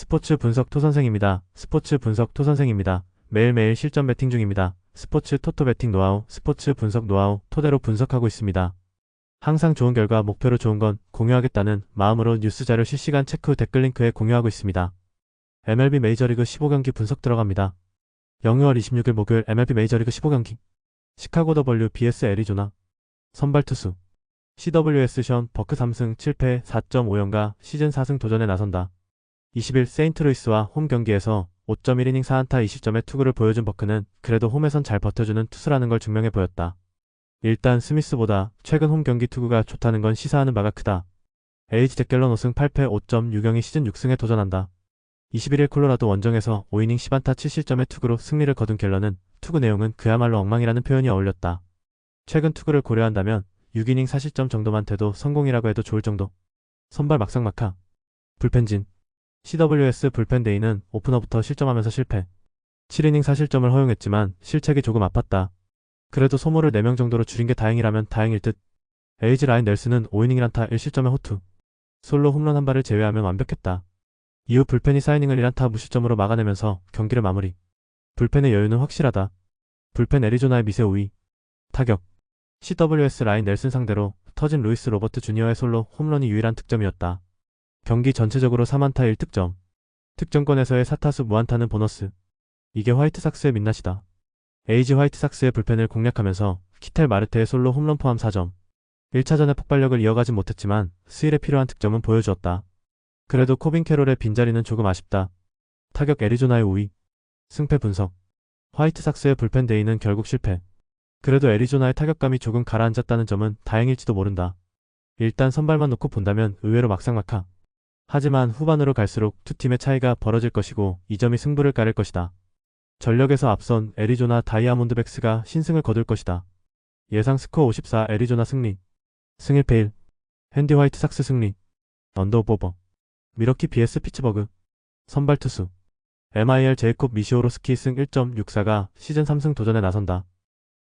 스포츠 분석 토선생입니다. 스포츠 분석 토선생입니다. 매일매일 실전 배팅 중입니다. 스포츠 토토 배팅 노하우, 스포츠 분석 노하우 토대로 분석하고 있습니다. 항상 좋은 결과 목표로 좋은 건 공유하겠다는 마음으로 뉴스 자료 실시간 체크 후 댓글 링크에 공유하고 있습니다. MLB 메이저리그 15경기 분석 들어갑니다. 2월 26일 목요일 MLB 메이저리그 15경기 시카고 W vs 애리조나 선발 투수 CWS 션 버크 3승 7패 4.5연가 시즌 4승 도전에 나선다. 20일 세인트루이스와 홈 경기에서 5.1이닝 4안타 2실점의 투구를 보여준 버크는 그래도 홈에선 잘 버텨주는 투수라는 걸 증명해 보였다. 일단 스미스보다 최근 홈 경기 투구가 좋다는 건 시사하는 바가 크다. LG 잭갤런 5승 8패 5.6영이 시즌 6승에 도전한다. 21일 콜로라도 원정에서 5이닝 10안타 7실점의 투구로 승리를 거둔 갤런은 투구 내용은 그야말로 엉망이라는 표현이 어울렸다. 최근 투구를 고려한다면 6이닝 4실점 정도만 돼도 성공이라고 해도 좋을 정도. 선발 막상막하 불펜진 CWS 불펜 데이는 오프너부터 실점하면서 실패. 7이닝 4실점을 허용했지만 실책이 조금 아팠다. 그래도 소모를 4명 정도로 줄인 게 다행이라면 다행일 듯. LG 라인 넬슨은 5이닝 1안타 1실점의 호투. 솔로 홈런 한 발을 제외하면 완벽했다. 이후 불펜이 사이닝을 1안타 무실점으로 막아내면서 경기를 마무리. 불펜의 여유는 확실하다. 불펜 애리조나의 미세 우위. 타격 CWS 라인 넬슨 상대로 터진 루이스 로버트 주니어의 솔로 홈런이 유일한 득점이었다. 경기 전체적으로 3안타 1득점. 득점권에서의 4타수 무안타는 보너스. 이게 화이트삭스의 민낯이다. 에이지 화이트삭스의 불펜을 공략하면서 키텔 마르테의 솔로 홈런 포함 4점. 1차전의 폭발력을 이어가진 못했지만 스일에 필요한 득점은 보여주었다. 그래도 코빈 캐롤의 빈자리는 조금 아쉽다. 타격 애리조나의 우위. 승패 분석 화이트삭스의 불펜 데이는 결국 실패. 그래도 애리조나의 타격감이 조금 가라앉았다는 점은 다행일지도 모른다. 일단 선발만 놓고 본다면 의외로 막상막하. 하지만 후반으로 갈수록 두 팀의 차이가 벌어질 것이고 이 점이 승부를 가릴 것이다. 전력에서 앞선 애리조나 다이아몬드백스가 신승을 거둘 것이다. 예상 스코어 54 애리조나 승리. 승 1패 1. 핸디 화이트삭스 승리. 언더오버. 미러키 vs 피츠버그. 선발 투수 MIL 제이콥 미시오로스키 승 1.64가 시즌 3승 도전에 나선다.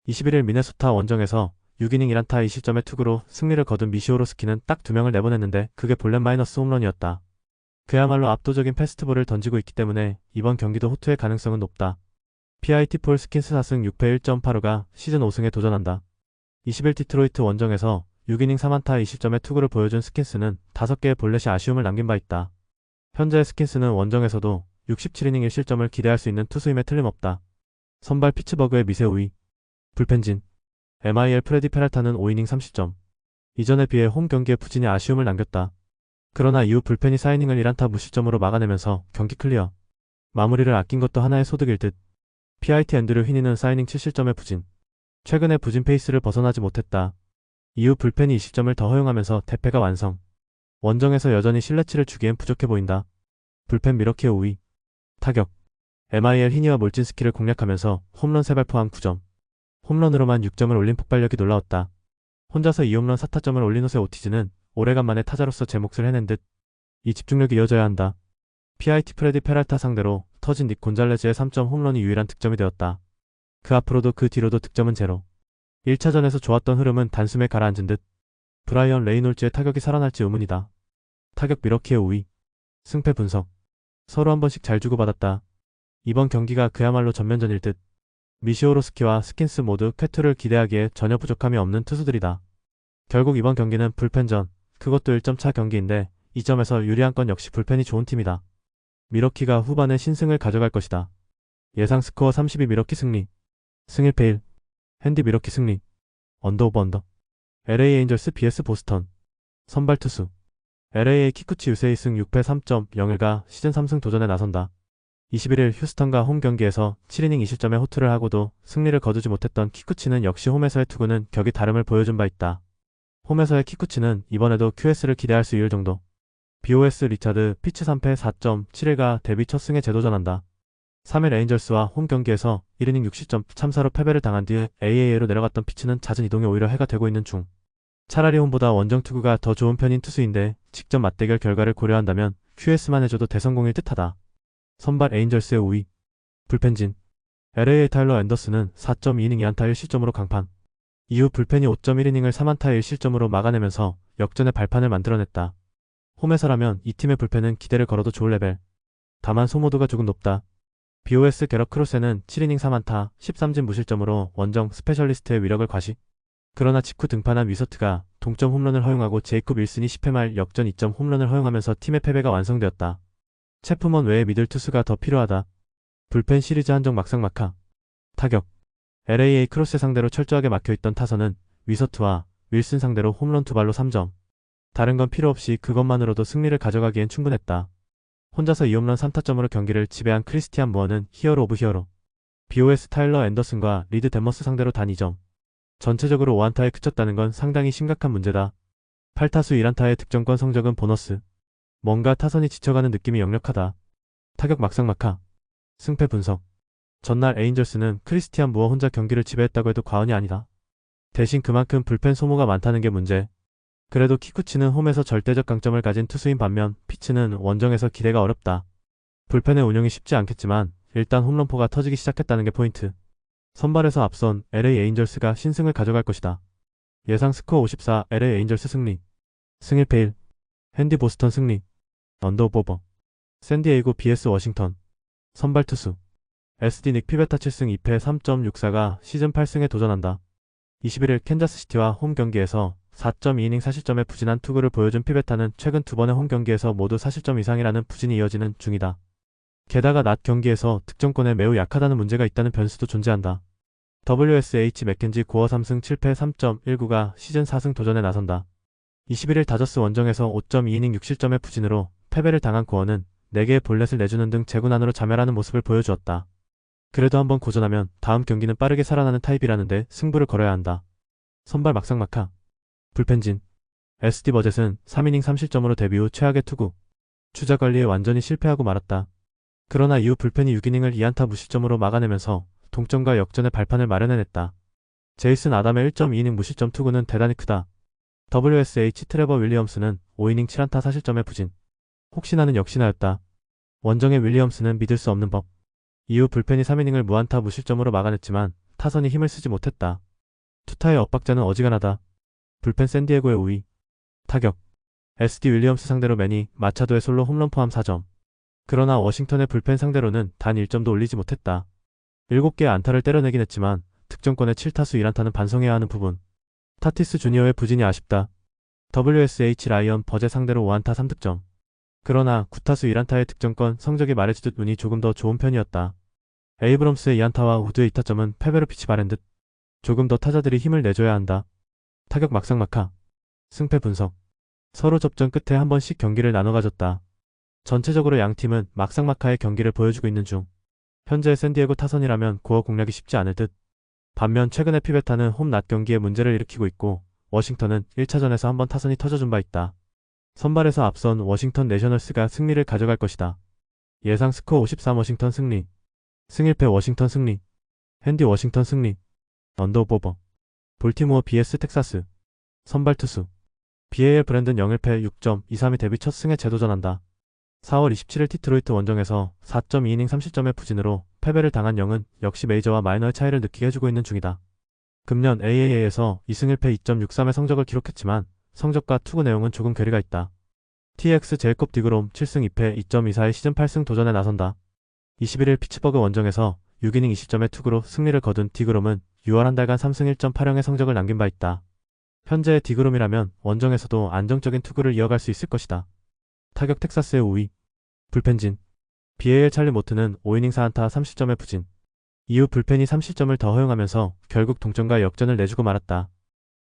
21일 미네소타 원정에서 6이닝 1안타 2실점의 투구로 승리를 거둔 미시오로스키는 딱 2명을 내보냈는데 그게 볼넷 마이너스 홈런이었다. 그야말로 압도적인 패스트볼을 던지고 있기 때문에 이번 경기도 호투의 가능성은 높다. PIT 폴 스킨스 4승 6패 1.85가 시즌 5승에 도전한다. 20일 디트로이트 원정에서 6이닝 3안타 2실점의 투구를 보여준 스킨스는 5개의 볼넷이 아쉬움을 남긴 바 있다. 현재 스킨스는 원정에서도 67이닝 1실점을 기대할 수 있는 투수임에 틀림없다. 선발 피츠버그의 미세 우위. 불펜진 MIL 프레디 페랄타는 5이닝 30점. 이전에 비해 홈 경기에 부진이 아쉬움을 남겼다. 그러나 이후 불펜이 사이닝을 1안타 무실점으로 막아내면서 경기 클리어. 마무리를 아낀 것도 하나의 소득일 듯. PIT 앤드류 휘니는 사이닝 7실점의 부진. 최근에 부진 페이스를 벗어나지 못했다. 이후 불펜이 20점을 더 허용하면서 대패가 완성. 원정에서 여전히 실내치를 주기엔 부족해 보인다. 불펜 미러키의 우위. 타격 MIL 휘니와 몰진스키를 공략하면서 홈런 3발 포함 9점. 홈런으로만 6점을 올린 폭발력이 놀라웠다. 혼자서 2홈런 4타점을 올린 롯의 오티즈는 오래간만에 타자로서 제 몫을 해낸 듯. 이 집중력이 이어져야 한다. PIT 프레디 페랄타 상대로 터진 닉 곤잘레즈의 3점 홈런이 유일한 득점이 되었다. 그 앞으로도 그 뒤로도 득점은 제로. 1차전에서 좋았던 흐름은 단숨에 가라앉은 듯. 브라이언 레이놀즈의 타격이 살아날지 의문이다. 타격 미러키의 우위. 승패 분석 서로 한 번씩 잘 주고받았다. 이번 경기가 그야말로 전면전일 듯. 미시오로스키와 스킨스 모두 쾌투를 기대하기에 전혀 부족함이 없는 투수들이다. 결국 이번 경기는 불펜전, 그것도 1점 차 경기인데 이 점에서 유리한 건 역시 불펜이 좋은 팀이다. 미러키가 후반에 신승을 가져갈 것이다. 예상 스코어 32 미러키 승리. 승 1패 1. 핸디 미러키 승리. 언더오버 언더. LA 에인절스 vs 보스턴. 선발 투수 LA의 키쿠치 유세이 승 6패 3.01가 시즌 3승 도전에 나선다. 21일 휴스턴과 홈 경기에서 7이닝 2실점의 호투를 하고도 승리를 거두지 못했던 키쿠치는 역시 홈에서의 투구는 격이 다름을 보여준 바 있다. 홈에서의 키쿠치는 이번에도 QS를 기대할 수 있을 정도. BOS 리차드 피츠 3패 4.71가 데뷔 첫 승에 재도전한다. 3일 에인절스와 홈 경기에서 1이닝 6실점 참사로 패배를 당한 뒤에 AAA로 내려갔던 피츠는 잦은 이동이 오히려 해가 되고 있는 중. 차라리 홈보다 원정 투구가 더 좋은 편인 투수인데 직접 맞대결 결과를 고려한다면 QS만 해줘도 대성공일 듯하다. 선발 에인절스의 우위. 불펜진 LA의 타일러 앤더슨은 4.2이닝 2안타 1실점으로 강판. 이후 불펜이 5.1이닝을 3안타 1실점으로 막아내면서 역전의 발판을 만들어냈다. 홈에서라면 이 팀의 불펜은 기대를 걸어도 좋을 레벨. 다만 소모도가 조금 높다. BOS 게럿 크로세는 7이닝 4안타 13진 무실점으로 원정 스페셜리스트의 위력을 과시. 그러나 직후 등판한 위서트가 동점 홈런을 허용하고 제이콥 윌슨이 10회 말 역전 2점 홈런을 허용하면서 팀의 패배가 완성되었다. 체프먼 외에 믿을 투수가 더 필요하다. 불펜 시리즈 한정 막상막하. 타격. LAA 크로스 상대로 철저하게 막혀있던 타선은 위서트와 윌슨 상대로 홈런 2발로 3점. 다른 건 필요 없이 그것만으로도 승리를 가져가기엔 충분했다. 혼자서 2홈런 3타점으로 경기를 지배한 크리스티안 무어는 히어로 오브 히어로. BOS 타일러 앤더슨과 리드 덴머스 상대로 단 2점. 전체적으로 5안타에 그쳤다는 건 상당히 심각한 문제다. 8타수 1안타의 득점권 성적은 보너스. 뭔가 타선이 지쳐가는 느낌이 역력하다. 타격 막상막하. 승패 분석. 전날 에인절스는 크리스티안 무어 혼자 경기를 지배했다고 해도 과언이 아니다. 대신 그만큼 불펜 소모가 많다는 게 문제. 그래도 키쿠치는 홈에서 절대적 강점을 가진 투수인 반면 피츠는 원정에서 기대가 어렵다. 불펜의 운영이 쉽지 않겠지만 일단 홈런포가 터지기 시작했다는 게 포인트. 선발에서 앞선 LA 에인절스가 신승을 가져갈 것이다. 예상 스코어 54 LA 에인절스 승리. 승일패 1. 핸디 보스턴 승리. 언더오버. 샌디에이고 BS 워싱턴. 선발 투수. SD 닉 피베타 7승 2패 3.64가 시즌 8승에 도전한다. 21일 캔자스시티와 홈 경기에서 4.2이닝 사실점의 부진한 투구를 보여준 피베타는 최근 2번의 홈 경기에서 모두 사실점 이상이라는 부진이 이어지는 중이다. 게다가 낮 경기에서 득점권에 매우 약하다는 문제가 있다는 변수도 존재한다. WSH 맥켄지 고어 3승 7패 3.19가 시즌 4승 도전에 나선다. 21일 다저스 원정에서 5.2이닝 6실점의 부진으로 패배를 당한 고어는 4개의 볼넷을 내주는 등 제구난으로 자멸하는 모습을 보여주었다. 그래도 한번 고전하면 다음 경기는 빠르게 살아나는 타입이라는데 승부를 걸어야 한다. 선발 막상막하. 불펜진. SD 버젯은 3이닝 3실점으로 데뷔 후 최악의 투구. 주자 관리에 완전히 실패하고 말았다. 그러나 이후 불펜이 6이닝을 2안타 무실점으로 막아내면서 동점과 역전의 발판을 마련해냈다. 제이슨 아담의 1.2이닝 무실점 투구는 대단히 크다. WSH 트레버 윌리엄스는 5이닝 7안타 사실점의 부진. 혹시나는 역시나였다. 원정의 윌리엄스는 믿을 수 없는 법. 이후 불펜이 3이닝을 무안타 무실점으로 막아냈지만 타선이 힘을 쓰지 못했다. 투타의 엇박자는 어지간하다. 불펜 샌디에고의 우위. 타격. SD 윌리엄스 상대로 매니 마차도의 솔로 홈런 포함 4점. 그러나 워싱턴의 불펜 상대로는 단 1점도 올리지 못했다. 7개의 안타를 때려내긴 했지만 득점권의 7타수 1안타는 반성해야 하는 부분. 타티스 주니어의 부진이 아쉽다. WSH 라이언 버제 상대로 5안타 3득점. 그러나 9타수 1안타의 득점권 성적이 말해주듯 운이 조금 더 좋은 편이었다. 에이브럼스의 2안타와 우드의 2타점은 패배로 빛이 바랜 듯. 조금 더 타자들이 힘을 내줘야 한다. 타격 막상막하. 승패 분석. 서로 접전 끝에 한 번씩 경기를 나눠 가졌다. 전체적으로 양팀은 막상막하의 경기를 보여주고 있는 중. 현재 샌디에고 타선이라면 고어 공략이 쉽지 않을 듯. 반면 최근의 피베타는 홈 낮 경기에 문제를 일으키고 있고 워싱턴은 1차전에서 한번 타선이 터져준 바 있다. 선발에서 앞선 워싱턴 내셔널스가 승리를 가져갈 것이다. 예상 스코어 53 워싱턴 승리. 승일패 워싱턴 승리. 핸디 워싱턴 승리. 언더오버. 볼티모어 BS 텍사스. 선발 투수. BAL 브랜든 0일패 6.23이 데뷔 첫 승에 재도전한다. 4월 27일 디트로이트 원정에서 4.2이닝 3실점의 부진으로 패배를 당한 영은 역시 메이저와 마이너의 차이를 느끼게 해주고 있는 중이다. 금년 AAA에서 2승 1패 2.63의 성적을 기록했지만 성적과 투구 내용은 조금 괴리가 있다. TX 제이콥 디그롬 7승 2패 2.24의 시즌 8승 도전에 나선다. 21일 피츠버그 원정에서 6이닝 20점의 투구로 승리를 거둔 디그롬은 6월 한 달간 3승 1.80의 성적을 남긴 바 있다. 현재의 디그롬이라면 원정에서도 안정적인 투구를 이어갈 수 있을 것이다. 타격 텍사스의 우위. 불펜진. BAL 찰리 모트는 5이닝 4안타 3실점의 부진. 이후 불펜이 3실점을 더 허용하면서 결국 동점과 역전을 내주고 말았다.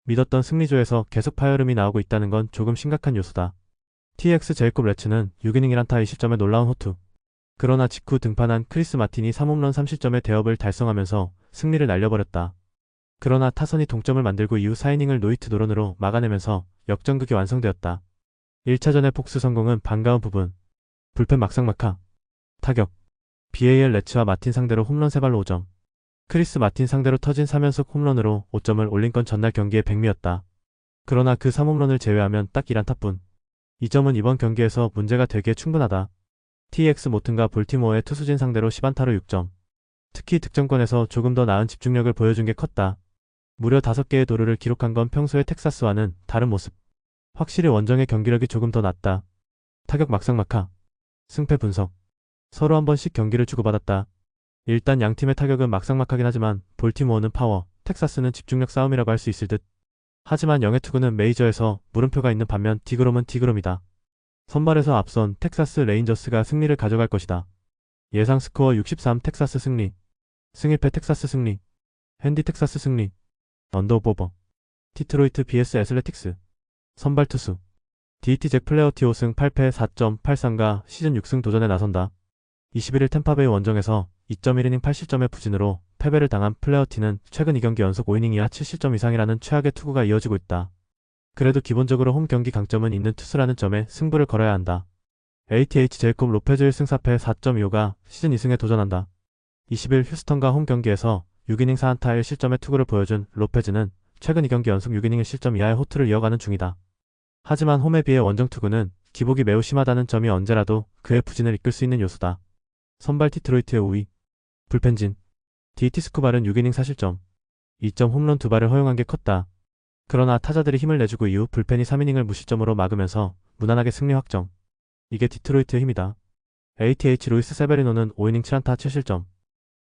믿었던 승리조에서 계속 파열음이 나오고 있다는 건 조금 심각한 요소다. TX 제이콥 레츠는 6이닝 1안타 2실점의 놀라운 호투. 그러나 직후 등판한 크리스 마틴이 3홈런 3실점의 대업을 달성하면서 승리를 날려버렸다. 그러나 타선이 동점을 만들고 이후 4이닝을 노히트 노런으로 막아내면서 역전극이 완성되었다. 1차전의 폭스 성공은 반가운 부분. 불펜 막상막하. 타격. BAL 레츠와 마틴 상대로 홈런 3발로 5점. 크리스 마틴 상대로 터진 3연속 홈런으로 5점을 올린 건 전날 경기의 백미였다. 그러나 그 3홈런을 제외하면 딱 1안타뿐. 이 점은 이번 경기에서 문제가 되기에 충분하다. TX 모튼과 볼티모어의 투수진 상대로 10안타로 6점. 특히 득점권에서 조금 더 나은 집중력을 보여준 게 컸다. 무려 5개의 도루를 기록한 건 평소의 텍사스와는 다른 모습. 확실히 원정의 경기력이 조금 더 낫다. 타격 막상막하. 승패 분석. 서로 한 번씩 경기를 주고받았다. 일단 양팀의 타격은 막상막하긴 하지만 볼티모어는 파워, 텍사스는 집중력 싸움이라고 할 수 있을 듯. 하지만 영의 투구는 메이저에서 물음표가 있는 반면 디그롬은 디그롬이다. 선발에서 앞선 텍사스 레인저스가 승리를 가져갈 것이다. 예상 스코어 63 텍사스 승리. 승일패 텍사스 승리. 핸디 텍사스 승리. 언더오버. 디트로이트 vs 애슬레틱스. 선발 투수. DT 잭 플레어티 5승 8패 4.83가 시즌 6승 도전에 나선다. 21일 템파베이 원정에서 2.1이닝 8실점의 부진으로 패배를 당한 플레어티는 최근 2경기 연속 5이닝 이하 7실점 이상이라는 최악의 투구가 이어지고 있다. 그래도 기본적으로 홈 경기 강점은 있는 투수라는 점에 승부를 걸어야 한다. ATH 제이콥 로페즈 1승 4패 4.25가 시즌 2승에 도전한다. 20일 휴스턴과 홈 경기에서 6이닝 4안타 1실점의 투구를 보여준 로페즈는 최근 2경기 연속 6이닝 1실점 이하의 호투를 이어가는 중이다. 하지만 홈에 비해 원정 투구는 기복이 매우 심하다는 점이 언제라도 그의 부진을 이끌 수 있는 요소다. 선발 디트로이트의 우위. 불펜진. DT 스쿠발은 6이닝 4실점. 2점 홈런 2발을 허용한 게 컸다. 그러나 타자들이 힘을 내주고 이후 불펜이 3이닝을 무실점으로 막으면서 무난하게 승리 확정. 이게 디트로이트의 힘이다. ATH 루이스 세베리노는 5이닝 7안타 7실점.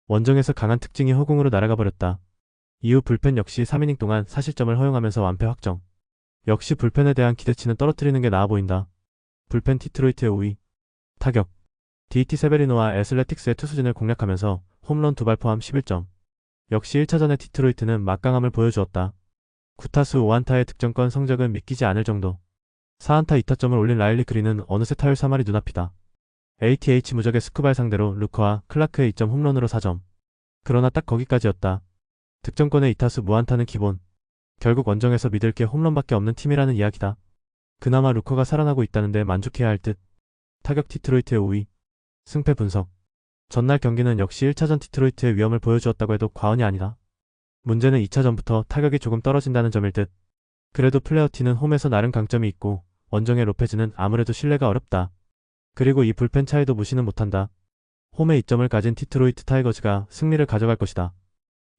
원정에서 강한 특징이 허공으로 날아가 버렸다. 이후 불펜 역시 3이닝 동안 4실점을 허용하면서 완패 확정. 역시 불펜에 대한 기대치는 떨어뜨리는 게 나아 보인다. 불펜 디트로이트의 우위. 타격. DT 세베리노와 애슬레틱스의 투수진을 공략하면서 홈런 2발 포함 11점. 역시 1차전의 디트로이트는 막강함을 보여주었다. 9타수 5안타의 득점권 성적은 믿기지 않을 정도. 4안타 2타점을 올린 라일리 그린은 어느새 타율 3할이 눈앞이다. ATH 무적의 스쿠발 상대로 루커와 클라크의 2점 홈런으로 4점. 그러나 딱 거기까지였다. 득점권의 2타수 무안타는 기본. 결국 원정에서 믿을 게 홈런밖에 없는 팀이라는 이야기다. 그나마 루커가 살아나고 있다는데 만족해야 할 듯. 타격 디트로이트의 우위. 승패 분석. 전날 경기는 역시 1차전 디트로이트의 위험을 보여주었다고 해도 과언이 아니다. 문제는 2차전부터 타격이 조금 떨어진다는 점일 듯. 그래도 플레어티는 홈에서 나름 강점이 있고 원정의 로페즈는 아무래도 신뢰가 어렵다. 그리고 이 불펜 차이도 무시는 못한다. 홈에 2점을 가진 디트로이트 타이거즈가 승리를 가져갈 것이다.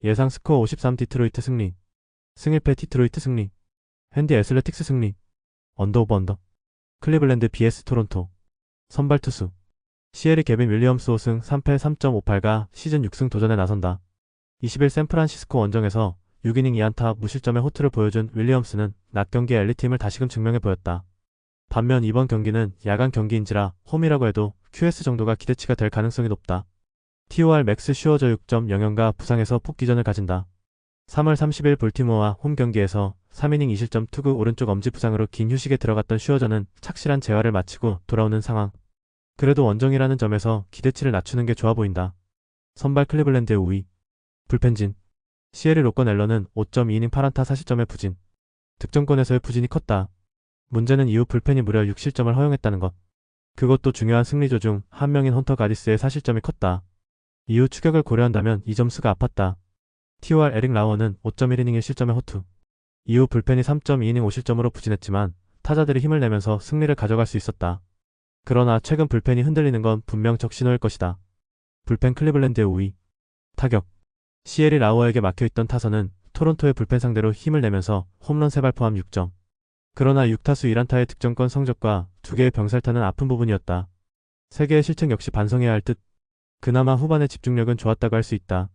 예상 스코어 53 디트로이트 승리. 승일패 디트로이트 승리. 핸디 애슬레틱스 승리. 언더오버 언더. 클리블랜드 vs 토론토. 선발 투수. 시에리 개빈 윌리엄스 5승 3패 3.58가 시즌 6승 도전에 나선다. 20일 샌프란시스코 원정에서 6이닝 2안타 무실점의 호투를 보여준 윌리엄스는 낮 경기의 엘리트임을 다시금 증명해 보였다. 반면 이번 경기는 야간 경기인지라 홈이라고 해도 QS 정도가 기대치가 될 가능성이 높다. TOR 맥스 슈어저 6.00가 부상에서 복귀전을 가진다. 3월 30일 볼티모어와 홈 경기에서 3이닝 2실점 투구 오른쪽 엄지 부상으로 긴 휴식에 들어갔던 슈어저는 착실한 재활을 마치고 돌아오는 상황. 그래도 원정이라는 점에서 기대치를 낮추는 게 좋아 보인다. 선발 클리블랜드의 우위. 불펜진. 시에리 로건 앨런은 5.2이닝 8안타 4실점의 부진. 득점권에서의 부진이 컸다. 문제는 이후 불펜이 무려 6실점을 허용했다는 것. 그것도 중요한 승리조 중 한 명인 헌터 가디스의 4실점이 컸다. 이후 추격을 고려한다면 이 점수가 아팠다. TOR 에릭 라워는 5.1이닝 1실점의 호투. 이후 불펜이 3.2이닝 5실점으로 부진했지만 타자들이 힘을 내면서 승리를 가져갈 수 있었다. 그러나 최근 불펜이 흔들리는 건 분명 적신호일 것이다. 불펜 클리블랜드의 우위. 타격. 시에리 라워에게 막혀있던 타선은 토론토의 불펜 상대로 힘을 내면서 홈런 3발 포함 6점. 그러나 6타수 1안타의 득점권 성적과 2개의 병살타는 아픈 부분이었다. 3개의 실책 역시 반성해야 할 듯. 그나마 후반의 집중력은 좋았다고 할 수 있다.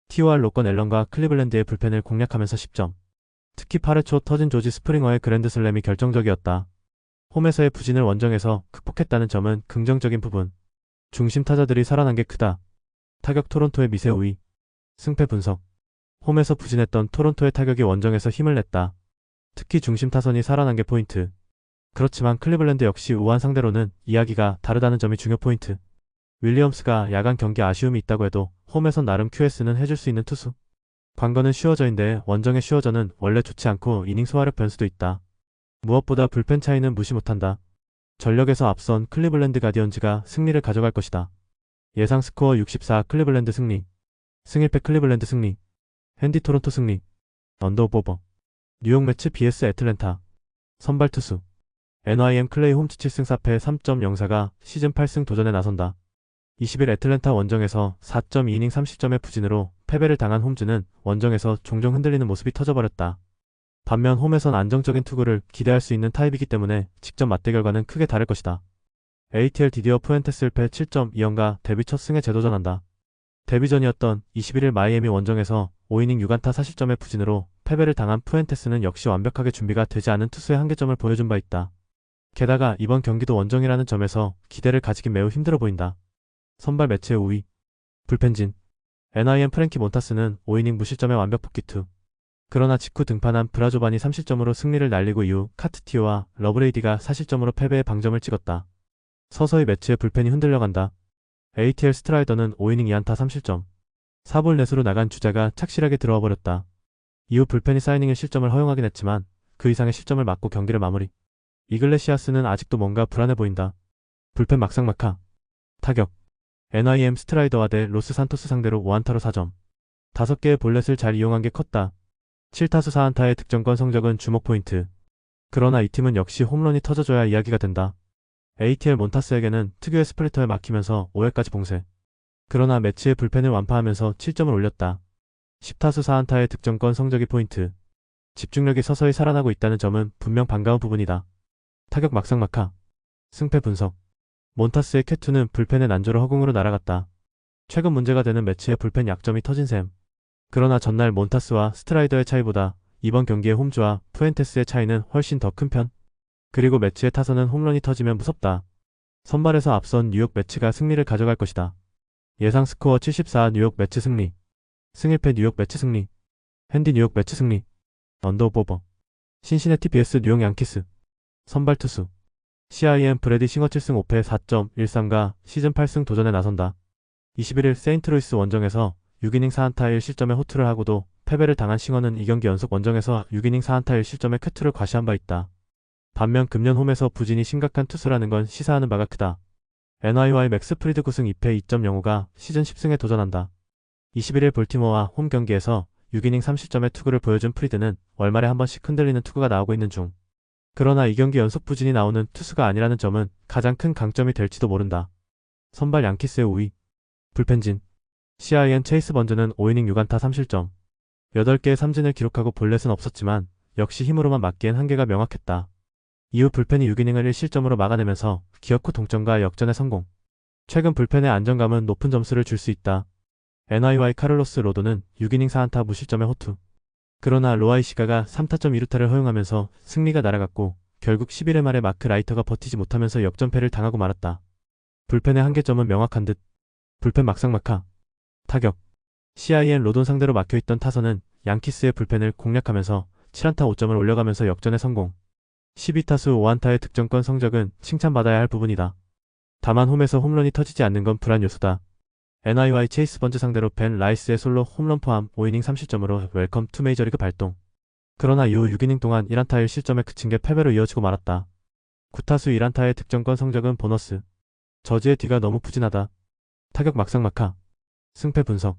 TOR 로건 앨런과 클리블랜드의 불펜을 공략하면서 10점. 특히 8회 초 터진 조지 스프링어의 그랜드슬램이 결정적이었다. 홈에서의 부진을 원정에서 극복했다는 점은 긍정적인 부분. 중심 타자들이 살아난 게 크다. 타격 토론토의 미세 우위. 승패 분석. 홈에서 부진했던 토론토의 타격이 원정에서 힘을 냈다. 특히 중심 타선이 살아난 게 포인트. 그렇지만 클리블랜드 역시 우한 상대로는 이야기가 다르다는 점이 중요 포인트. 윌리엄스가 야간 경기 아쉬움이 있다고 해도 홈에선 나름 QS는 해줄 수 있는 투수. 관건은 슈어저인데 원정의 슈어저는 원래 좋지 않고 이닝 소화력 변수도 있다. 무엇보다 불펜 차이는 무시 못한다. 전력에서 앞선 클리블랜드 가디언즈가 승리를 가져갈 것이다. 예상 스코어 64 클리블랜드 승리. 승일패 클리블랜드 승리. 핸디 토론토 승리. 언더오버. 뉴욕 매츠 vs 애틀랜타. 선발 투수. NYM 클레이 홈투 7승 4패 3.04가 시즌 8승 도전에 나선다. 20일 애틀랜타 원정에서 4.2이닝 30점의 부진으로 패배를 당한 홈즈는 원정에서 종종 흔들리는 모습이 터져버렸다. 반면 홈에선 안정적인 투구를 기대할 수 있는 타입이기 때문에 직접 맞대결과는 크게 다를 것이다. ATL 드디어 푸엔테스 1패 7.2연가 데뷔 첫 승에 재도전한다. 데뷔전이었던 21일 마이애미 원정에서 5이닝 6안타 4실점의 부진으로 패배를 당한 푸엔테스는 역시 완벽하게 준비가 되지 않은 투수의 한계점을 보여준 바 있다. 게다가 이번 경기도 원정이라는 점에서 기대를 가지긴 매우 힘들어 보인다. 선발 매치의 우위. 불펜진. NIM 프랭키 몬타스는 5이닝 무실점의 완벽 복귀 투. 그러나 직후 등판한 브라조반이 3실점으로 승리를 날리고 이후 카트티오와 러브레이디가 4실점으로 패배의 방점을 찍었다. 서서히 매치의 불펜이 흔들려간다. ATL 스트라이더는 5이닝 2안타 3실점. 4볼 내수로 나간 주자가 착실하게 들어와 버렸다. 이후 불펜이 사이닝의 실점을 허용하긴 했지만 그 이상의 실점을 막고 경기를 마무리. 이글레시아스는 아직도 뭔가 불안해 보인다. 불펜 막상막하. 타격. NIM 스트라이더와 대 로스 산토스 상대로 5안타로 4점. 5개의 볼넷을 잘 이용한 게 컸다. 7타수 4안타의 득점권 성적은 주목 포인트. 그러나 이 팀은 역시 홈런이 터져줘야 이야기가 된다. ATL 몬타스에게는 특유의 스플리터에 막히면서 5회까지 봉쇄. 그러나 매치의 불펜을 완파하면서 7점을 올렸다. 10타수 4안타의 득점권 성적이 포인트. 집중력이 서서히 살아나고 있다는 점은 분명 반가운 부분이다. 타격 막상막하. 승패 분석. 몬타스의 쾌투는 불펜의 난조로 허공으로 날아갔다. 최근 문제가 되는 매치의 불펜 약점이 터진 셈. 그러나 전날 몬타스와 스트라이더의 차이보다 이번 경기의 홈즈와 푸엔테스의 차이는 훨씬 더 큰 편. 그리고 매치의 타선은 홈런이 터지면 무섭다. 선발에서 앞선 뉴욕 매치가 승리를 가져갈 것이다. 예상 스코어 74 뉴욕 매치 승리. 승일패 뉴욕 매치 승리. 핸디 뉴욕 매치 승리. 언더오버. 신시내티 vs 뉴욕 양키스. 선발 투수. CIM 브래디 싱어 7승 5패 4.13가 시즌 8승 도전에 나선다. 21일 세인트루이스 원정에서 6이닝 4안타 1실점의 호투를 하고도 패배를 당한 싱어는 2경기 연속 원정에서 6이닝 4안타 1실점의 쾌투를 과시한 바 있다. 반면 금년 홈에서 부진이 심각한 투수라는 건 시사하는 바가 크다. NYY 맥스 프리드 9승 2패 2.05가 시즌 10승에 도전한다. 21일 볼티모어와 홈 경기에서 6이닝 3실점의 투구를 보여준 프리드는 월말에 한 번씩 흔들리는 투구가 나오고 있는 중. 그러나 2경기 연속 부진이 나오는 투수가 아니라는 점은 가장 큰 강점이 될지도 모른다. 선발 양키스의 우위. 불펜진. CIN 체이스 번즈는 5이닝 6안타 3실점. 8개의 삼진을 기록하고 볼넷은 없었지만 역시 힘으로만 막기엔 한계가 명확했다. 이후 불펜이 6이닝을 1실점으로 막아내면서 기어코 동점과 역전에 성공. 최근 불펜의 안정감은 높은 점수를 줄 수 있다. NYY 카를로스 로도는 6이닝 4안타 무실점의 호투. 그러나 로아이시가가 3타점 2루타를 허용하면서 승리가 날아갔고 결국 11회 말에 마크 라이터가 버티지 못하면서 역전패를 당하고 말았다. 불펜의 한계점은 명확한 듯. 불펜 막상막하. 타격. CIN 로돈 상대로 막혀있던 타선은 양키스의 불펜을 공략하면서 7안타 5점을 올려가면서 역전에 성공. 12타수 5안타의 득점권 성적은 칭찬받아야 할 부분이다. 다만 홈에서 홈런이 터지지 않는 건 불안 요소다. NIY 체이스 번즈 상대로 벤 라이스의 솔로 홈런 포함 5이닝 3실점으로 웰컴 투 메이저리그 발동. 그러나 이후 6이닝 동안 1안타 1실점에 그친 게 패배로 이어지고 말았다. 9타수 1안타의 득점권 성적은 보너스. 저지의 뒤가 너무 부진하다. 타격 막상막하. 승패 분석.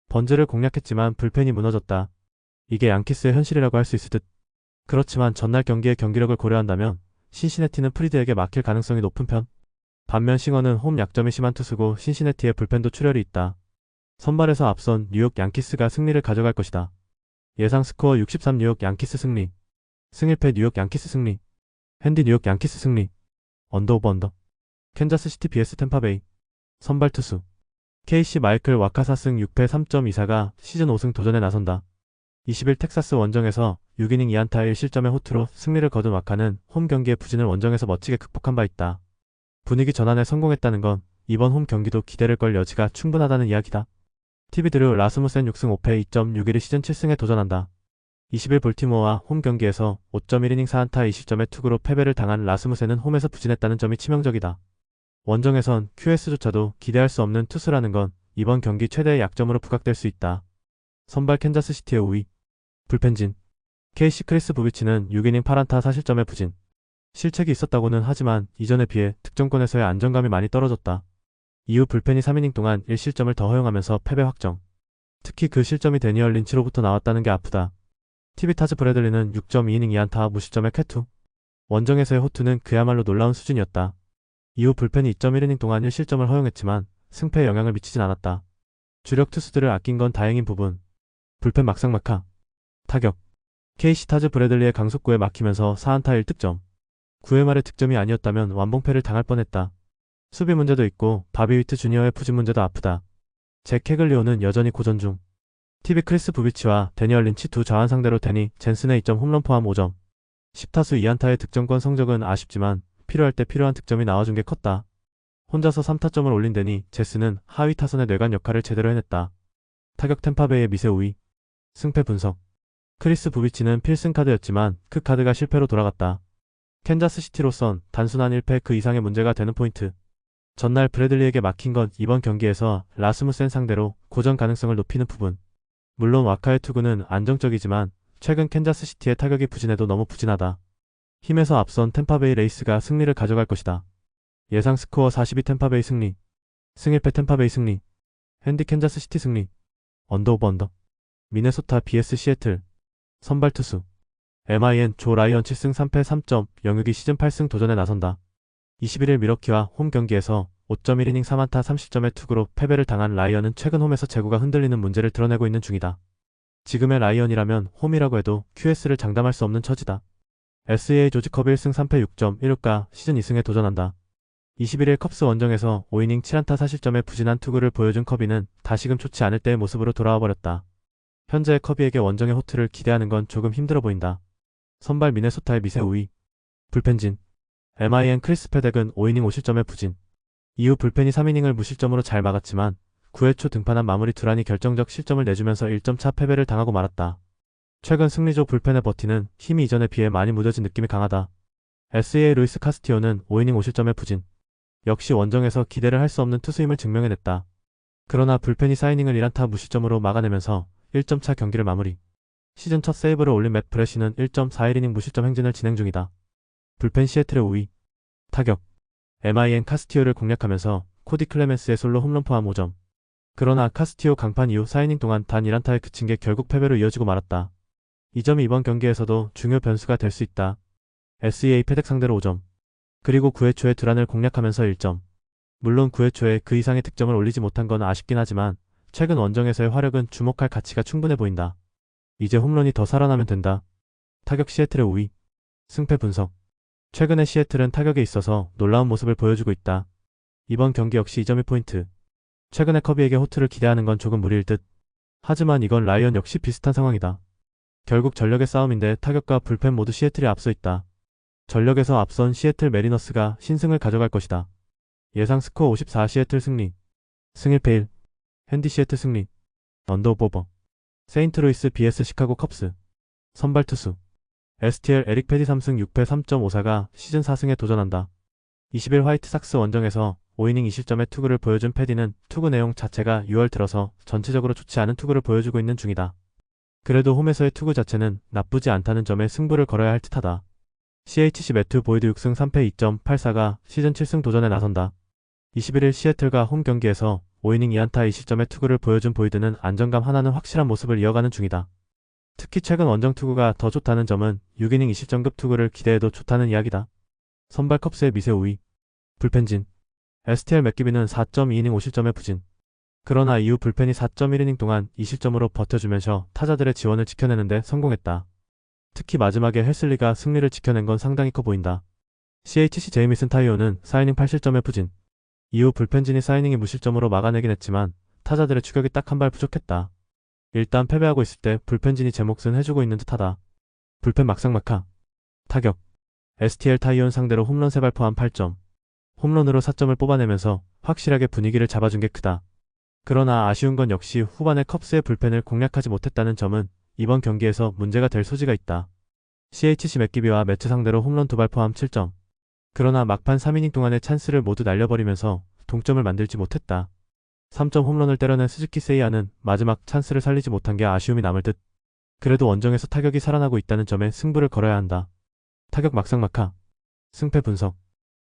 번즈를 공략했지만 불펜이 무너졌다. 이게 양키스의 현실이라고 할 수 있을 듯. 그렇지만 전날 경기의 경기력을 고려한다면 신시내티는 프리드에게 막힐 가능성이 높은 편. 반면 싱어는 홈 약점이 심한 투수고 신시내티의 불펜도 출혈이 있다. 선발에서 앞선 뉴욕 양키스가 승리를 가져갈 것이다. 예상 스코어 63 뉴욕 양키스 승리. 승일패 뉴욕 양키스 승리. 핸디 뉴욕 양키스 승리. 언더오버 언더. 캔자스 시티 vs 템파베이. 선발 투수. KC 마이클 와카 4승 6패 3.24가 시즌 5승 도전에 나선다. 20일 텍사스 원정에서 6이닝 2안타 1실점의 호투로 승리를 거둔 와카는 홈 경기의 부진을 원정에서 멋지게 극복한 바 있다. 분위기 전환에 성공했다는 건 이번 홈 경기도 기대를 걸 여지가 충분하다는 이야기다. TV드루 라스무센 6승 5패 2.61이 시즌 7승에 도전한다. 20일 볼티모어와 홈 경기에서 5.1이닝 4안타 2실점의 투구로 패배를 당한 라스무센은 홈에서 부진했다는 점이 치명적이다. 원정에선 QS조차도 기대할 수 없는 투수라는 건 이번 경기 최대의 약점으로 부각될 수 있다. 선발 캔자스시티의 우위. 불펜진. KC 크리스 부비치는 6이닝 8안타 4실점의 부진. 실책이 있었다고는 하지만 이전에 비해 득점권에서의 안정감이 많이 떨어졌다. 이후 불펜이 3이닝 동안 1실점을 더 허용하면서 패배 확정. 특히 그 실점이 데니얼 린치로부터 나왔다는 게 아프다. 티비타즈 브래들리는 6.2이닝 2안타 무실점의 쾌투. 원정에서의 호투는 그야말로 놀라운 수준이었다. 이후 불펜이 2.1이닝 동안 1실점을 허용했지만 승패에 영향을 미치진 않았다. 주력 투수들을 아낀 건 다행인 부분. 불펜 막상막하. 타격. KC 타즈 브래들리의 강속구에 막히면서 4안타 1득점. 9회 말의 득점이 아니었다면 완봉패를 당할 뻔했다. 수비 문제도 있고 바비 위트 주니어의 부진 문제도 아프다. 잭 캐글리오는 여전히 고전 중. TV 크리스 부비치와 데니얼 린치 두 좌완 상대로 데니 젠슨의 2점 홈런 포함 5점. 10타수 2안타의 득점권 성적은 아쉽지만 필요할 때 필요한 득점이 나와준 게 컸다. 혼자서 3타점을 올린 데니 제스는 하위 타선의 뇌관 역할을 제대로 해냈다. 타격 템파베이의 미세 우위. 승패 분석. 크리스 부비치는 필승 카드였지만 그 카드가 실패로 돌아갔다. 캔자스시티로선 단순한 1패 그 이상의 문제가 되는 포인트. 전날 브래들리에게 막힌 건 이번 경기에서 라스무센 상대로 고전 가능성을 높이는 부분. 물론 와카의 투구는 안정적이지만 최근 캔자스시티의 타격이 부진해도 너무 부진하다. 힘에서 앞선 템파베이 레이스가 승리를 가져갈 것이다. 예상 스코어 42 템파베이 승리. 승1패 템파베이 승리. 핸디 캔자스시티 승리. 언더 오버 언더. 미네소타 vs 시애틀. 선발 투수. MIN 조 라이언 7승 3패 3점, 영육이 시즌 8승 도전에 나선다. 21일 미러키와 홈 경기에서 5.1이닝 3안타 30점의 투구로 패배를 당한 라이언은 최근 홈에서 제구가 흔들리는 문제를 드러내고 있는 중이다. 지금의 라이언이라면 홈이라고 해도 QS를 장담할 수 없는 처지다. SEA 조지 컵 1승 3패 6.16가 시즌 2승에 도전한다. 21일 컵스 원정에서 5이닝 7안타 4실점의 부진한 투구를 보여준 커비는 다시금 좋지 않을 때의 모습으로 돌아와 버렸다. 현재 커비에게 원정의 호투를 기대하는 건 조금 힘들어 보인다. 선발 미네소타의 미세 우위. 불펜진. MIN 크리스 패덱은 5이닝 5실점의 부진. 이후 불펜이 3이닝을 무실점으로 잘 막았지만 9회 초 등판한 마무리 두란이 결정적 실점을 내주면서 1점차 패배를 당하고 말았다. 최근 승리조 불펜의 버티는 힘이 이전에 비해 많이 무뎌진 느낌이 강하다. SEA 루이스 카스티오는 5이닝 5실점의 부진. 역시 원정에서 기대를 할 수 없는 투수임을 증명해냈다. 그러나 불펜이 4이닝을 1안타 무실점으로 막아내면서 1점차 경기를 마무리. 시즌 첫 세이브를 올린 맷 브래시는 1.41이닝 무실점 행진을 진행 중이다. 불펜 시애틀의 우위. 타격. MIN 카스티오를 공략하면서 코디 클레멘스의 솔로 홈런 포함 5점. 그러나 카스티오 강판 이후 4이닝 동안 단 1안타에 그친 게 결국 패배로 이어지고 말았다. 이 점이 이번 경기에서도 중요 변수가 될 수 있다. SEA 패덱 상대로 5점. 그리고 9회 초에 두란을 공략하면서 1점. 물론 9회 초에 그 이상의 득점을 올리지 못한 건 아쉽긴 하지만 최근 원정에서의 화력은 주목할 가치가 충분해 보인다. 이제 홈런이 더 살아나면 된다. 타격 시애틀의 우위. 승패 분석. 최근에 시애틀은 타격에 있어서 놀라운 모습을 보여주고 있다. 이번 경기 역시 이 점이 포인트. 최근에 커비에게 호투를 기대하는 건 조금 무리일 듯. 하지만 이건 라이언 역시 비슷한 상황이다. 결국 전력의 싸움인데 타격과 불펜 모두 시애틀이 앞서 있다. 전력에서 앞선 시애틀 메리너스가 신승을 가져갈 것이다. 예상 스코어 54 시애틀 승리. 승1패 1. 핸디 시애틀 승리. 언더 오버. 세인트루이스 vs 시카고 컵스. 선발 투수. STL 에릭 패디 3승 6패 3.54가 시즌 4승에 도전한다. 20일 화이트삭스 원정에서 5이닝 2실점의 투구를 보여준 패디는 투구 내용 자체가 6월 들어서 전체적으로 좋지 않은 투구를 보여주고 있는 중이다. 그래도 홈에서의 투구 자체는 나쁘지 않다는 점에 승부를 걸어야 할 듯하다. CHC 매튜 보이드 6승 3패 2.84가 시즌 7승 도전에 나선다. 21일 시애틀과 홈 경기에서 5이닝 2안타 2실점의 투구를 보여준 보이드는 안정감 하나는 확실한 모습을 이어가는 중이다. 특히 최근 원정 투구가 더 좋다는 점은 6이닝 2실점급 투구를 기대해도 좋다는 이야기다. 선발 컵스의 미세 우위. 불펜진. STL 맥기비는 4.2이닝 5실점의 부진. 그러나 이후 불펜이 4.1이닝 동안 2실점으로 버텨주면서 타자들의 지원을 지켜내는데 성공했다. 특히 마지막에 헬슬리가 승리를 지켜낸 건 상당히 커 보인다. CHC 제이미슨 타이오는 4이닝 8실점의 부진. 이후 불펜진이 4이닝이 무실점으로 막아내긴 했지만 타자들의 추격이 딱 한 발 부족했다. 일단 패배하고 있을 때 불펜진이 제 몫은 해주고 있는 듯하다. 불펜 막상막하. 타격. STL 타이온 상대로 홈런 3발 포함 8점. 홈런으로 4점을 뽑아내면서 확실하게 분위기를 잡아준 게 크다. 그러나 아쉬운 건 역시 후반에 컵스의 불펜을 공략하지 못했다는 점은 이번 경기에서 문제가 될 소지가 있다. CHC 맥기비와 매츠 상대로 홈런 2발 포함 7점. 그러나 막판 3이닝 동안의 찬스를 모두 날려버리면서 동점을 만들지 못했다. 3점 홈런을 때려낸 스즈키 세이아는 마지막 찬스를 살리지 못한 게 아쉬움이 남을 듯. 그래도 원정에서 타격이 살아나고 있다는 점에 승부를 걸어야 한다. 타격 막상막하. 승패 분석.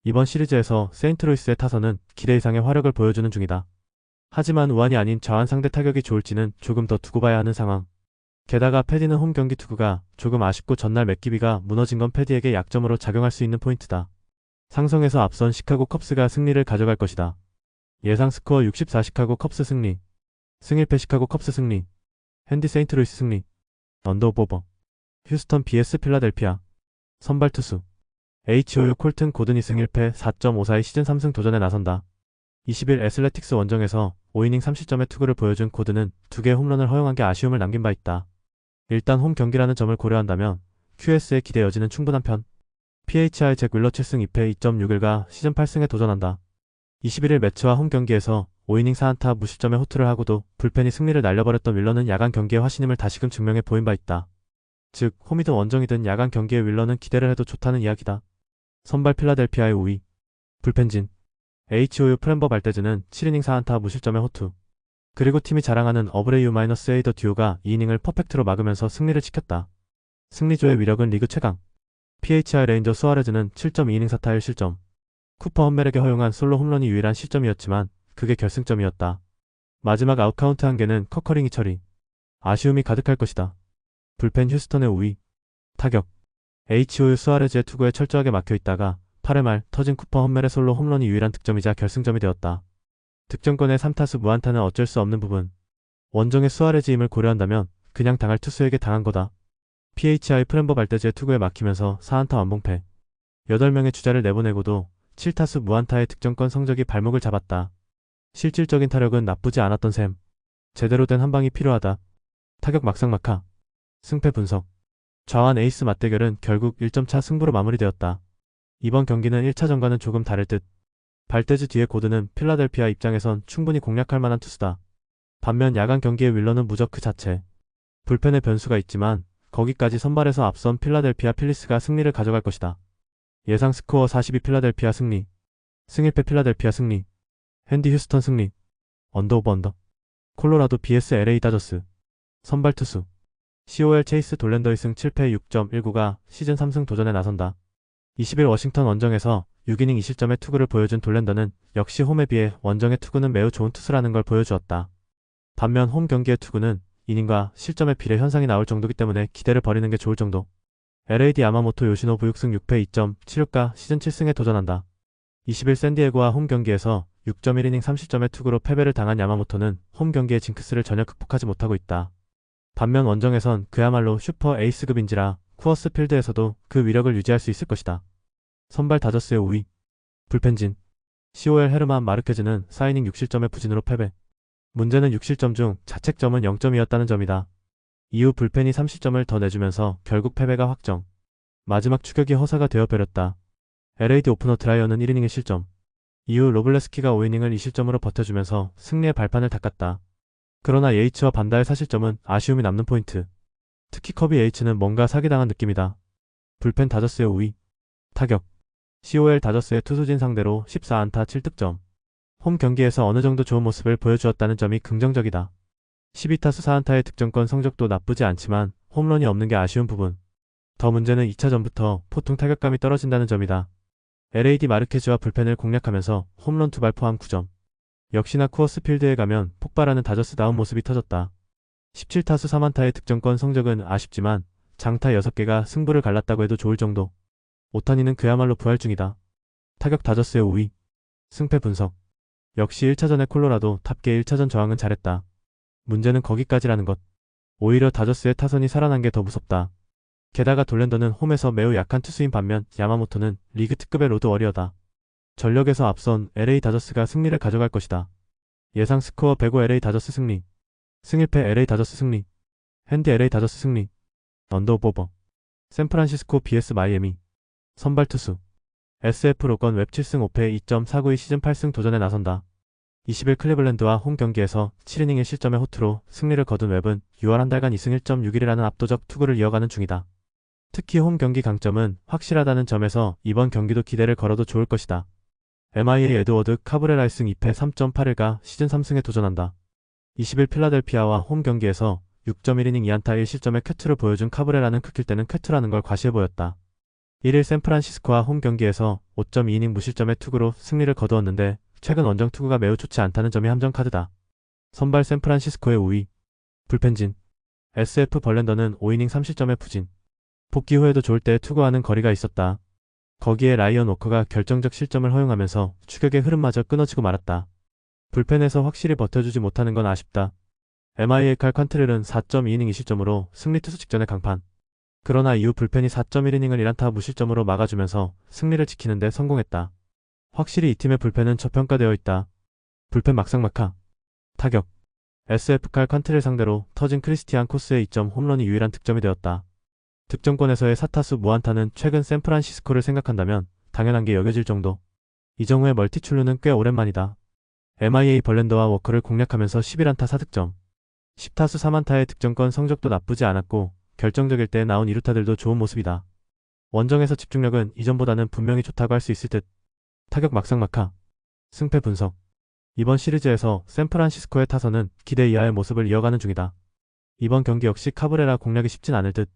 이번 시리즈에서 세인트루이스의 타선은 기대 이상의 화력을 보여주는 중이다. 하지만 우한이 아닌 좌완 상대 타격이 좋을지는 조금 더 두고 봐야 하는 상황. 게다가 패디는 홈 경기 투구가 조금 아쉽고 전날 맥기비가 무너진 건 패디에게 약점으로 작용할 수 있는 포인트다. 상성에서 앞선 시카고 컵스가 승리를 가져갈 것이다. 예상 스코어 64 시카고 컵스 승리. 승1패 시카고 컵스 승리. 핸디 세인트루이스 승리. 언더 오버. 휴스턴 vs 필라델피아. 선발 투수. HOU 콜튼 고든 2승 1패 4.54의 시즌 3승 도전에 나선다. 20일 애슬레틱스 원정에서 5이닝 3실점의 투구를 보여준 고든은 2개의 홈런을 허용한 게 아쉬움을 남긴 바 있다. 일단 홈 경기라는 점을 고려한다면 QS의 기대 여지는 충분한 편. PHI 잭 윌러 7승 2패 2.61가 시즌 8승에 도전한다. 21일 매치와 홈 경기에서 5이닝 4안타 무실점의 호투를 하고도 불펜이 승리를 날려버렸던 윌러는 야간 경기의 화신임을 다시금 증명해 보인 바 있다. 즉 홈이든 원정이든 야간 경기에 윌러는 기대를 해도 좋다는 이야기다. 선발 필라델피아의 5위 불펜진 HOU 프렌버 발대즈는 7이닝 4안타 무실점의 호투. 그리고 팀이 자랑하는 어브레이유-에이더 듀오가 2이닝을 퍼펙트로 막으면서 승리를 지켰다. 승리조의 위력은 리그 최강. PHI 레인저 수아레즈는 7.2이닝 4타 1실점. 쿠퍼 험멜에게 허용한 솔로 홈런이 유일한 실점이었지만 그게 결승점이었다. 마지막 아웃카운트 한 개는 커커링이 처리. 아쉬움이 가득할 것이다. 불펜 휴스턴의 5위 타격 HOU 수아레즈의 투구에 철저하게 막혀있다가 8회 말 터진 쿠퍼 험멜의 솔로 홈런이 유일한 득점이자 결승점이 되었다. 득점권의 3타수 무안타는 어쩔 수 없는 부분. 원정의 수아레즈임을 고려한다면 그냥 당할 투수에게 당한 거다. PHI 프렌버 발대즈의 투구에 막히면서 4안타 완봉패. 8명의 주자를 내보내고도 7타수 무안타의 득점권 성적이 발목을 잡았다. 실질적인 타력은 나쁘지 않았던 셈. 제대로 된 한방이 필요하다. 타격 막상막하. 승패 분석. 좌완 에이스 맞대결은 결국 1점차 승부로 마무리되었다. 이번 경기는 1차전과는 조금 다를 듯. 발대즈 뒤에 고든은 필라델피아 입장에선 충분히 공략할 만한 투수다. 반면 야간 경기의 윌러는 무적 그 자체. 불펜의 변수가 있지만 거기까지 선발에서 앞선 필라델피아 필리스가 승리를 가져갈 것이다. 예상 스코어 42 필라델피아 승리. 승1패 필라델피아 승리. 핸디 휴스턴 승리. 언더 오버 언더. 콜로라도 vs LA 다저스. 선발 투수 COL 체이스 돌랜더 2승 7패 6.19가 시즌 3승 도전에 나선다. 20일 워싱턴 원정에서 6이닝 2실점의 투구를 보여준 돌랜더는 역시 홈에 비해 원정의 투구는 매우 좋은 투수라는 걸 보여주었다. 반면 홈 경기의 투구는 이닝과 실점의 비례 현상이 나올 정도기 때문에 기대를 버리는 게 좋을 정도. LAD 야마모토 요시노부 6승 6패 2.76가 시즌 7승에 도전한다. 20일 샌디에고와 홈 경기에서 6.1이닝 3실점의 투구로 패배를 당한 야마모토는 홈 경기의 징크스를 전혀 극복하지 못하고 있다. 반면 원정에선 그야말로 슈퍼 에이스급인지라 쿠어스 필드에서도 그 위력을 유지할 수 있을 것이다. 선발 다저스의 5위 불펜진 COL 헤르만 마르케즈는 4이닝 6실점의 부진으로 패배. 문제는 6실점 중 자책점은 0점이었다는 점이다. 이후 불펜이 3실점을 더 내주면서 결국 패배가 확정. 마지막 추격이 허사가 되어버렸다. LAD 오프너 드라이어는 1이닝의 실점. 이후 로블레스키가 5이닝을 2실점으로 버텨주면서 승리의 발판을 닦았다. 그러나 예이츠와 반다의 4실점은 아쉬움이 남는 포인트. 특히 커비 H는 뭔가 사기당한 느낌이다. 불펜 다저스의 5위 타격 COL 다저스의 투수진 상대로 14안타 7득점. 홈 경기에서 어느 정도 좋은 모습을 보여주었다는 점이 긍정적이다. 12타수 4안타의 득점권 성적도 나쁘지 않지만 홈런이 없는 게 아쉬운 부분. 더 문제는 2차전부터 보통 타격감이 떨어진다는 점이다. LAD 마르케즈와 불펜을 공략하면서 홈런 2발 포함 9점. 역시나 쿠어스 필드에 가면 폭발하는 다저스다운 모습이 터졌다. 17타수 3안타의 득점권 성적은 아쉽지만 장타 6개가 승부를 갈랐다고 해도 좋을 정도. 오타니는 그야말로 부활 중이다. 타격 다저스의 5위 승패 분석. 역시 1차전의 콜로라도 탑계 1차전 저항은 잘했다. 문제는 거기까지라는 것. 오히려 다저스의 타선이 살아난 게 더 무섭다. 게다가 돌랜더는 홈에서 매우 약한 투수인 반면 야마모토는 리그 특급의 로드 워리어다. 전력에서 앞선 LA 다저스가 승리를 가져갈 것이다. 예상 스코어 105 LA 다저스 승리. 승1패 LA 다저스 승리. 핸디 LA 다저스 승리. 언더 오버. 샌프란시스코 vs 마이애미. 선발 투수 SF 로건 웹 7승 5패 2.49의 시즌 8승 도전에 나선다. 20일 클리블랜드와 홈 경기에서 7이닝 1실점의 호투로 승리를 거둔 웹은 6월 한 달간 2승 1.61이라는 압도적 투구를 이어가는 중이다. 특히 홈 경기 강점은 확실하다는 점에서 이번 경기도 기대를 걸어도 좋을 것이다. MIA 에드워드 카브레라 1승 2패 3.81가 시즌 3승에 도전한다. 20일 필라델피아와 홈 경기에서 6.1이닝 2안타 1실점의 쾌투를 보여준 카브레라는 극힐 때는 쾌투라는 걸 과시해 보였다. 1일 샌프란시스코와 홈 경기에서 5.2이닝 무실점의 투구로 승리를 거두었는데 최근 원정 투구가 매우 좋지 않다는 점이 함정 카드다. 선발 샌프란시스코의 5위 불펜진 SF 벌랜더는 5이닝 3실점의 부진. 복귀 후에도 좋을 때 투구하는 거리가 있었다. 거기에 라이언 워커가 결정적 실점을 허용하면서 추격의 흐름마저 끊어지고 말았다. 불펜에서 확실히 버텨주지 못하는 건 아쉽다. MIA 칼 칸트렐은 4.2이닝 2실점으로 승리 투수 직전의 강판. 그러나 이후 불펜이 4.1이닝을 1안타 무실점으로 막아주면서 승리를 지키는 데 성공했다. 확실히 이 팀의 불펜은 저평가되어 있다. 불펜 막상막하. 타격. SF칼 칸트를 상대로 터진 크리스티안 코스의 2점 홈런이 유일한 득점이 되었다. 득점권에서의 4타수 무안타는 최근 샌프란시스코를 생각한다면 당연한 게 여겨질 정도. 이정후의 멀티출루는 꽤 오랜만이다. MIA 벌랜더와 워커를 공략하면서 11안타 4득점. 10타수 3안타의 득점권 성적도 나쁘지 않았고 결정적일 때 나온 2루타들도 좋은 모습이다. 원정에서 집중력은 이전보다는 분명히 좋다고 할 수 있을 듯. 타격 막상막하. 승패 분석. 이번 시리즈에서 샌프란시스코의 타선은 기대 이하의 모습을 이어가는 중이다. 이번 경기 역시 카브레라 공략이 쉽진 않을 듯.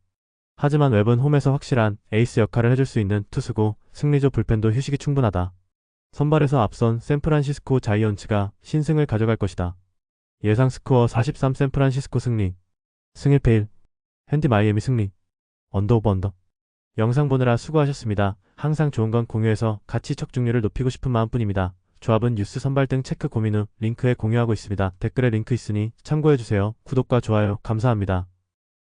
하지만 웹은 홈에서 확실한 에이스 역할을 해줄 수 있는 투수고 승리조 불펜도 휴식이 충분하다. 선발에서 앞선 샌프란시스코 자이언츠가 신승을 가져갈 것이다. 예상 스코어 43 샌프란시스코 승리. 승 1패 1. 핸디 마이애미 승리. 언더 오버 언더. 영상 보느라 수고하셨습니다. 항상 좋은 건 공유해서 가치 척중률을 높이고 싶은 마음뿐입니다. 조합은 뉴스 선발 등 체크 고민 후 링크에 공유하고 있습니다. 댓글에 링크 있으니 참고해주세요. 구독과 좋아요 감사합니다.